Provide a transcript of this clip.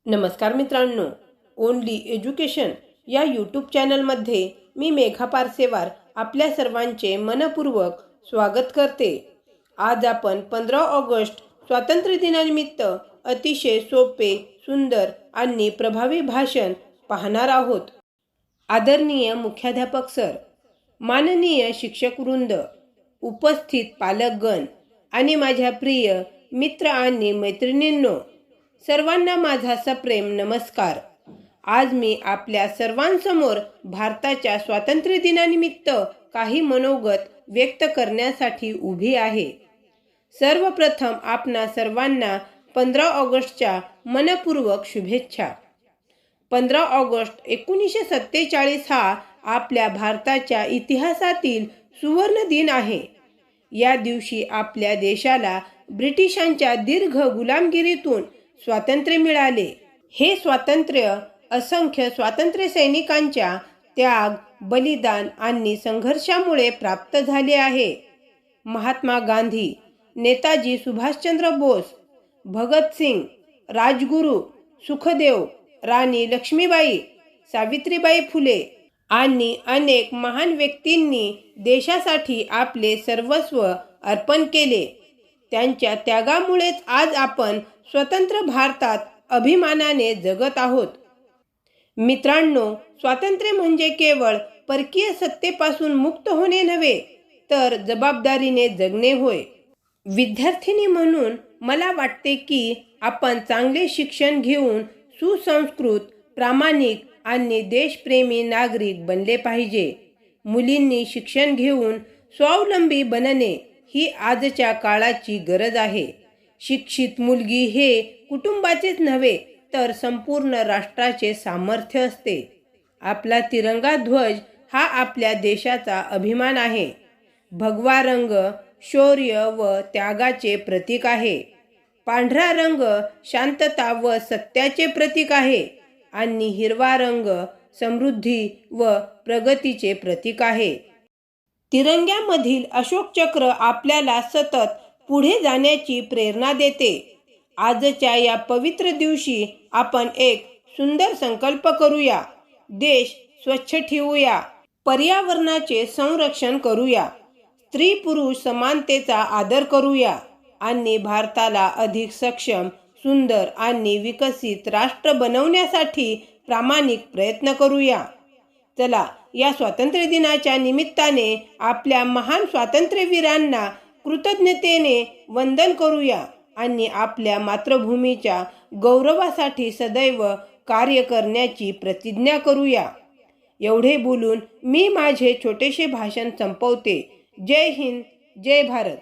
नमस्कार मित्रांनो, only education या यूट्यूब चॅनलमध्ये मी मेघा पारसेवार आपल्या सर्वांचे मनपूर्वक स्वागत करते। आज आपण 15 ऑगस्ट स्वातंत्र्य दिनानिमित्त अतिशय सोपे, सुंदर आणि प्रभावी भाषण पाहणार आहोत। आदरणीय मुख्याध्यापक सर, माननीय शिक्षक वृंद, उपस्थित पालकगण आणि माझ्या प्रिय मित्र आणि मैत्रिणींनो, सर्वांना माझा सप्रेम नमस्कार। आज मी आपल्या सर्वांसमोर भारताच्या स्वातंत्र्य दिनानिमित्त काही मनोगत व्यक्त करण्यासाठी उभी आहे। सर्वप्रथम आपणा सर्वांना 15 ऑगस्टच्या मनपूर्वक शुभेच्छा। 15 ऑगस्ट 1947 हा आपल्या भारताच्या इतिहासातील सुवर्ण दिन आहे। या दिवशी आपल्या देशाला ब्रिटिशांच्या दीर्घ गुलामगिरीतून स्वातंत्र्य मिळाले। हे स्वातंत्र्य असंख्य स्वातंत्र्य सैनिकांच्या त्याग, बलिदान आणि संघर्षामुळे प्राप्त झाले आहे। महात्मा गांधी, नेताजी सुभाषचंद्र बोस, भगतसिंग, राजगुरू, सुखदेव, राणी लक्ष्मीबाई, सावित्रीबाई फुले आणि अनेक महान व्यक्तींनी देशासाठी आपले सर्वस्व अर्पण केले। त्यांच्या त्यागामुळेच आज आपण स्वतंत्र भारतात अभिमानाने जगत आहोत। मित्रांनो, स्वातंत्र्य म्हणजे केवळ परकीय सत्तेपासून मुक्त होणे नव्हे, तर जबाबदारीने जगणे होय। विद्यार्थिनी म्हणून मला वाटते की आपण चांगले शिक्षण घेऊन सुसंस्कृत, प्रामाणिक आणि देशप्रेमी नागरिक बनले पाहिजे। मुलींनी शिक्षण घेऊन स्वावलंबी बनणे ही आजच्या काळाची गरज आहे। शिक्षित मुलगी हे कुटुंबाचेच नव्हे, तर संपूर्ण राष्ट्राचे सामर्थ्य असते। आपला तिरंगा ध्वज हा आपल्या देशाचा अभिमान आहे। भगवा रंग शौर्य व त्यागाचे प्रतीक आहे। पांढरा रंग शांतता व सत्याचे प्रतीक आहे आणि हिरवा रंग समृद्धी व प्रगतीचे प्रतीक आहे। तिरंग्यामधील अशोक चक्र आपल्याला सतत पुढे जाण्याची प्रेरणा देते। आजच्या या पवित्र दिवशी आपण एक सुंदर संकल्प करूया। देश स्वच्छ ठेवूया, पर्यावरणाचे संरक्षण करूया, स्त्री पुरुष समानतेचा आदर करूया आणि भारताला अधिक सक्षम, सुंदर आणि विकसित राष्ट्र बनवण्यासाठी प्रामाणिक प्रयत्न करूया। चला, या स्वातंत्र्य दिनाच्या निमित्ताने आपल्या महान स्वातंत्र्यवीरांना कृतज्ञतेने वंदन करूया आणि आपल्या मातृभूमीच्या गौरवासाठी सदैव कार्य करण्याची प्रतिज्ञा करूया। एवढे बोलून मी माझे छोटेसे भाषण संपवते। जय हिंद, जय भारत।